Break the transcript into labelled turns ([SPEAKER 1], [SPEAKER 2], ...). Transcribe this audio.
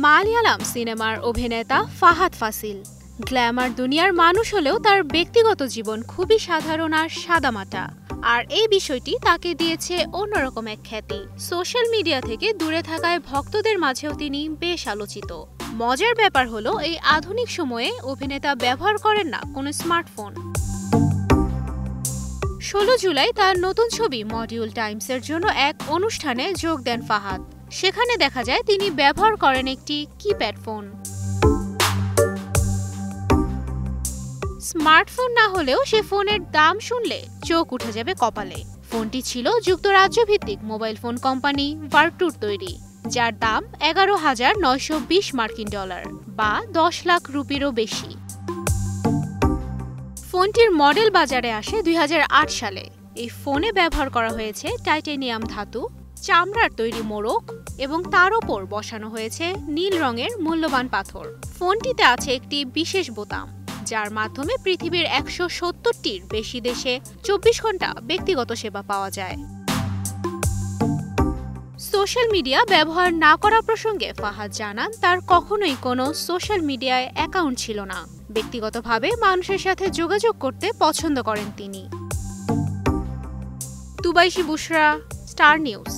[SPEAKER 1] মালয়ালম সিনেমার অভিনেতা ফাহাদ ফাসিল গ্ল্যামার দুনিয়ার মানুষ হলেও তার ব্যক্তিগত জীবন খুবই সাধারণ আর সাদামাটা। আর এই বিষয়টি তাকে দিয়েছে অন্যরকম এক খ্যাতি। সোশ্যাল মিডিয়া থেকে দূরে থাকায় ভক্তদের মাঝেও তিনি বেশ আলোচিত। মজার ব্যাপার হলো, এই আধুনিক সময়ে অভিনেতা ব্যবহার করেন না কোনো স্মার্টফোন। 16 জুলাই তার নতুন ছবি মডিউল টাইমসের জন্য এক অনুষ্ঠানে যোগ দেন ফাহাদ। সেখানে দেখা যায় তিনি ব্যবহার করেন একটি কিপ্যাড ফোন। স্মার্টফোন না হলেও সে ফোনের দাম শুনলে চোখ উঠে যাবে কপালে। ফোনটি ছিল যুক্তরাজ্য ভিত্তিক মোবাইল ফোন কোম্পানি ভার্টুর তৈরি, যার দাম 11,920 মার্কিন ডলার বা 10 লাখ রুপিরও বেশি। ফোনটির মডেল বাজারে আসে 2008 সালে। এই ফোনে ব্যবহার করা হয়েছে টাইটেনিয়াম ধাতু, চামড়ার তৈরি মোড়ক এবং তার ওপর বসানো হয়েছে নীল রঙের মূল্যবান পাথর। ফোনটিতে আছে একটি বিশেষ বোতাম, যার মাধ্যমে পৃথিবীর 170টির বেশি দেশে 24 ঘন্টা ব্যক্তিগত সেবা পাওয়া যায়। সোশ্যাল মিডিয়া ব্যবহার না করা প্রসঙ্গে ফাহাদ জানান, তার কখনোই কোনো সোশ্যাল মিডিয়ায় অ্যাকাউন্ট ছিল না। ব্যক্তিগতভাবে মানুষের সাথে যোগাযোগ করতে পছন্দ করেন তিনি। দুবাইশি বুশরা, স্টার নিউজ।